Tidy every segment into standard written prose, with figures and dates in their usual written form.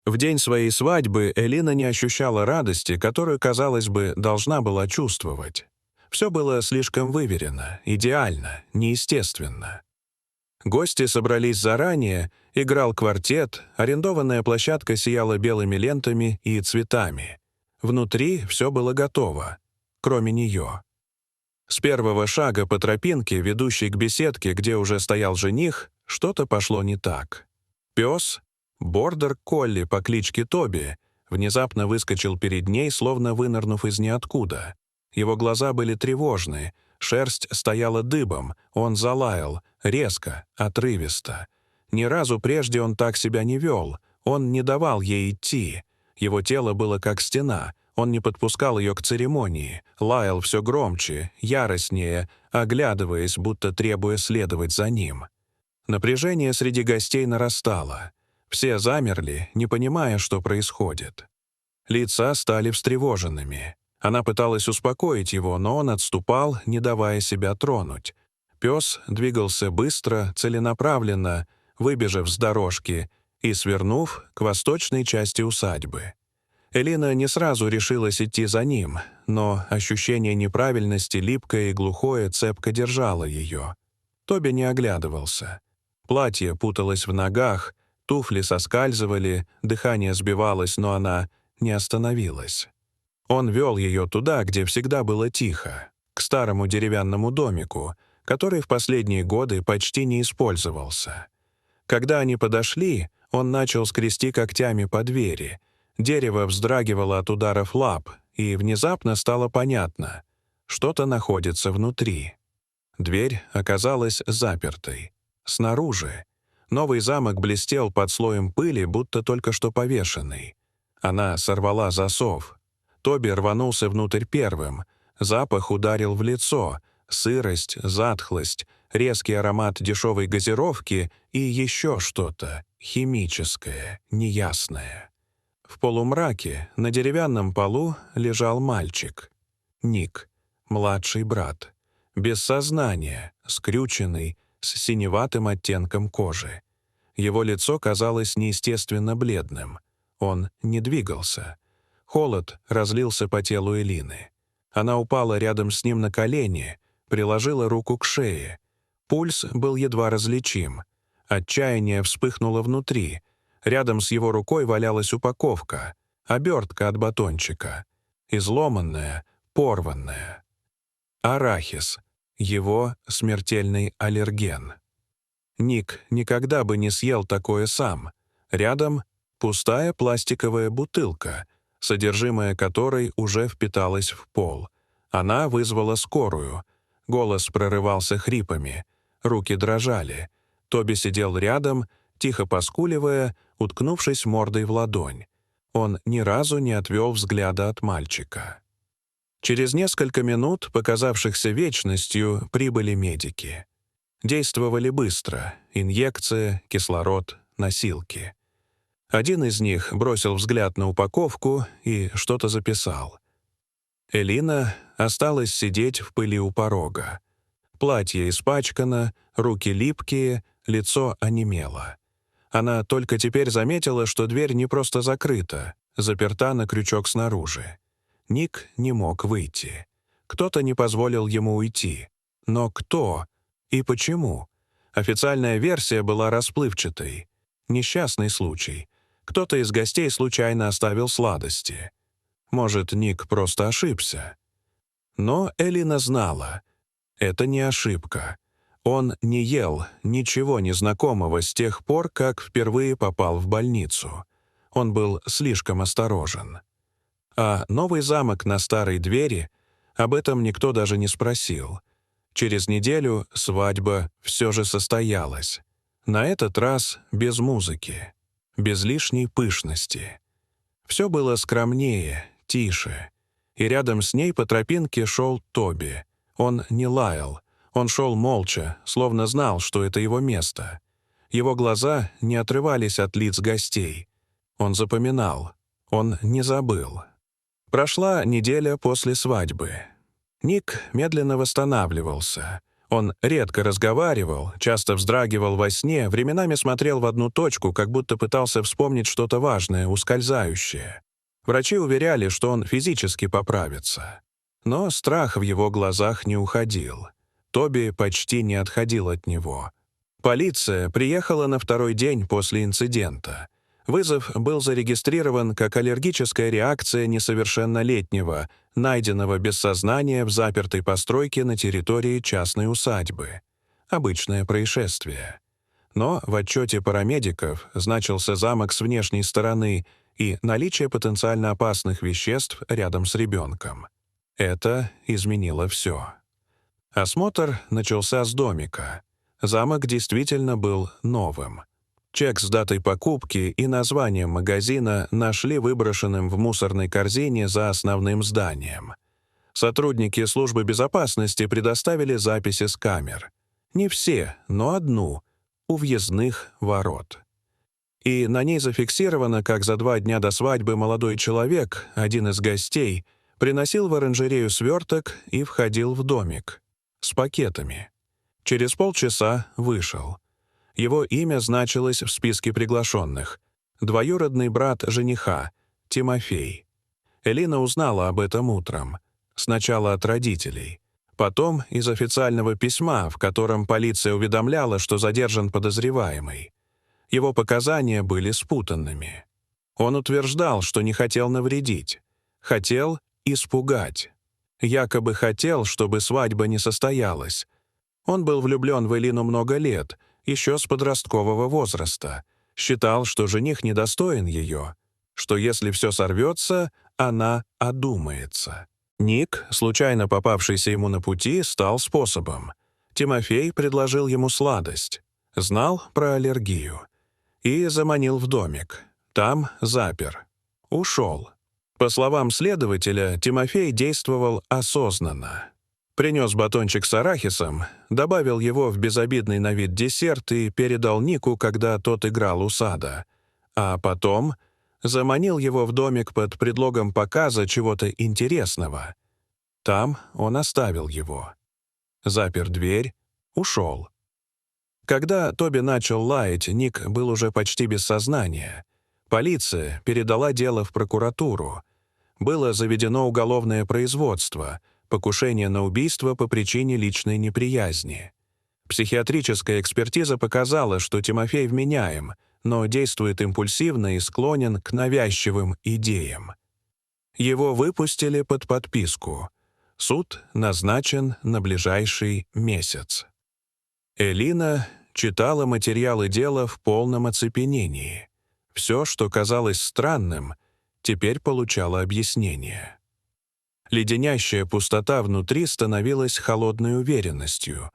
В день своей свадьбы Элина не ощущала радости, которую, казалось бы, должна была чувствовать. Все было слишком выверено, идеально, неестественно. Гости собрались заранее, играл квартет, арендованная площадка сияла белыми лентами и цветами. Внутри все было готово, кроме нее. С первого шага по тропинке, ведущей к беседке, где уже стоял жених, что-то пошло не так. Пес, бордер-колли по кличке Тоби, внезапно выскочил перед ней, словно вынырнув из ниоткуда. Его глаза были тревожны, шерсть стояла дыбом, он залаял, резко, отрывисто. Ни разу прежде он так себя не вел, он не давал ей идти. Его тело было как стена, он не подпускал ее к церемонии, лаял все громче, яростнее, оглядываясь, будто требуя следовать за ним. Напряжение среди гостей нарастало. Все замерли, не понимая, что происходит. Лица стали встревоженными. Она пыталась успокоить его, но он отступал, не давая себя тронуть. Пес двигался быстро, целенаправленно, выбежав с дорожки и свернув к восточной части усадьбы. Элина не сразу решилась идти за ним, но ощущение неправильности, липкое и глухое, цепко держало ее. Тоби не оглядывался. Платье путалось в ногах, туфли соскальзывали, дыхание сбивалось, но она не остановилась. Он вел ее туда, где всегда было тихо, к старому деревянному домику, который в последние годы почти не использовался. Когда они подошли, он начал скрести когтями по двери. Дерево вздрагивало от ударов лап, и внезапно стало понятно — что-то находится внутри. Дверь оказалась запертой. Снаружи. Новый замок блестел под слоем пыли, будто только что повешенный. Она сорвала засов. Тоби рванулся внутрь первым. Запах ударил в лицо. Сырость, затхлость, резкий аромат дешевой газировки и еще что-то химическое, неясное. В полумраке на деревянном полу лежал мальчик. Ник, младший брат. Без сознания, скрюченный, с синеватым оттенком кожи. Его лицо казалось неестественно бледным. Он не двигался. Холод разлился по телу Элины. Она упала рядом с ним на колени, приложила руку к шее. Пульс был едва различим. Отчаяние вспыхнуло внутри. Рядом с его рукой валялась упаковка, обертка от батончика. Изломанная, порванная. Арахис. Его смертельный аллерген. Ник никогда бы не съел такое сам. Рядом пустая пластиковая бутылка, содержимое которой уже впиталось в пол. Она вызвала скорую. Голос прорывался хрипами. Руки дрожали. Тоби сидел рядом, тихо поскуливая, уткнувшись мордой в ладонь. Он ни разу не отвел взгляда от мальчика. Через несколько минут, показавшихся вечностью, прибыли медики. Действовали быстро — инъекция, кислород, носилки. Один из них бросил взгляд на упаковку и что-то записал. Элина осталась сидеть в пыли у порога. Платье испачкано, руки липкие, лицо онемело. Она только теперь заметила, что дверь не просто закрыта, заперта на крючок снаружи. Ник не мог выйти. Кто-то не позволил ему уйти. Но кто и почему? Официальная версия была расплывчатой. Несчастный случай. Кто-то из гостей случайно оставил сладости. Может, Ник просто ошибся. Но Элина знала. Это не ошибка. Он не ел ничего незнакомого с тех пор, как впервые попал в больницу. Он был слишком осторожен. А новый замок на старой двери, об этом никто даже не спросил. Через неделю свадьба все же состоялась. На этот раз без музыки, без лишней пышности. Все было скромнее, тише. И рядом с ней по тропинке шел Тоби. Он не лаял. Он шел молча, словно знал, что это его место. Его глаза не отрывались от лиц гостей. Он запоминал. Он не забыл. Прошла неделя после свадьбы. Ник медленно восстанавливался. Он редко разговаривал, часто вздрагивал во сне, временами смотрел в одну точку, как будто пытался вспомнить что-то важное, ускользающее. Врачи уверяли, что он физически поправится. Но страх в его глазах не уходил. Тоби почти не отходил от него. Полиция приехала на второй день после инцидента. Вызов был зарегистрирован как аллергическая реакция несовершеннолетнего, найденного без сознания в запертой постройке на территории частной усадьбы. Обычное происшествие. Но в отчете парамедиков значился замок с внешней стороны и наличие потенциально опасных веществ рядом с ребенком. Это изменило все. Осмотр начался с домика. Замок действительно был новым. Чек с датой покупки и названием магазина нашли выброшенным в мусорной корзине за основным зданием. Сотрудники службы безопасности предоставили записи с камер. Не все, но одну, у въездных ворот. И на ней зафиксировано, как за 2 дня до свадьбы молодой человек, один из гостей, приносил в оранжерею сверток и входил в домик с пакетами. Через полчаса вышел. Его имя значилось в списке приглашенных. Двоюродный брат жениха, Тимофей. Элина узнала об этом утром. Сначала от родителей. Потом из официального письма, в котором полиция уведомляла, что задержан подозреваемый. Его показания были спутанными. Он утверждал, что не хотел навредить. Хотел испугать. Якобы хотел, чтобы свадьба не состоялась. Он был влюблен в Элину много лет, еще с подросткового возраста. Считал, что жених недостоин ее, что если все сорвется, она одумается. Ник, случайно попавшийся ему на пути, стал способом. Тимофей предложил ему сладость. Знал про аллергию. И заманил в домик. Там запер. Ушел. По словам следователя, Тимофей действовал осознанно. Принес батончик с арахисом, добавил его в безобидный на вид десерт и передал Нику, когда тот играл у сада. А потом заманил его в домик под предлогом показа чего-то интересного. Там он оставил его. Запер дверь, ушел. Когда Тоби начал лаять, Ник был уже почти без сознания. Полиция передала дело в прокуратуру. Было заведено уголовное производство — покушение на убийство по причине личной неприязни. Психиатрическая экспертиза показала, что Тимофей вменяем, но действует импульсивно и склонен к навязчивым идеям. Его выпустили под подписку. Суд назначен на ближайший месяц. Элина читала материалы дела в полном оцепенении. Все, что казалось странным, теперь получало объяснение. Леденящая пустота внутри становилась холодной уверенностью.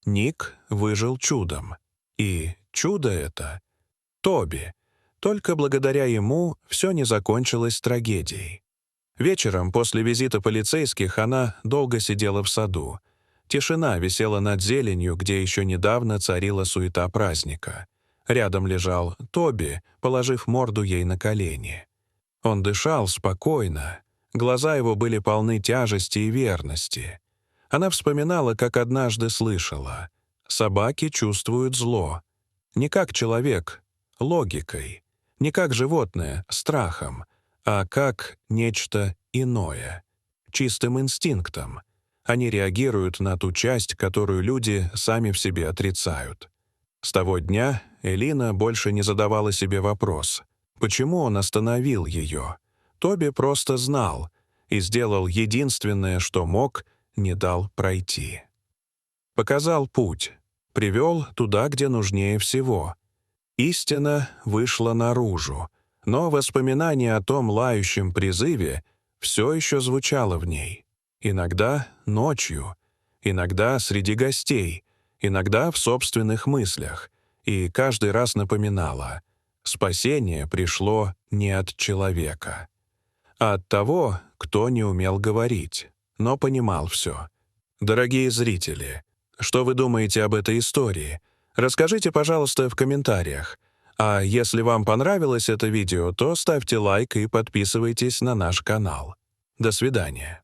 Ник выжил чудом. И чудо это — Тоби. Только благодаря ему все не закончилось трагедией. Вечером после визита полицейских она долго сидела в саду. Тишина висела над зеленью, где еще недавно царила суета праздника. Рядом лежал Тоби, положив морду ей на колени. Он дышал спокойно. Глаза его были полны тяжести и верности. Она вспоминала, как однажды слышала: «Собаки чувствуют зло. Не как человек, логикой. Не как животное, страхом, а как нечто иное, чистым инстинктом. Они реагируют на ту часть, которую люди сами в себе отрицают». С того дня Элина больше не задавала себе вопрос, почему он остановил ее. Тоби просто знал и сделал единственное, что мог, не дал пройти. Показал путь, привел туда, где нужнее всего. Истина вышла наружу, но воспоминание о том лающем призыве все еще звучало в ней. Иногда ночью, иногда среди гостей, иногда в собственных мыслях, и каждый раз напоминала: спасение пришло не от человека, а от того, кто не умел говорить, но понимал все. Дорогие зрители, что вы думаете об этой истории? Расскажите, пожалуйста, в комментариях. А если вам понравилось это видео, то ставьте лайк и подписывайтесь на наш канал. До свидания.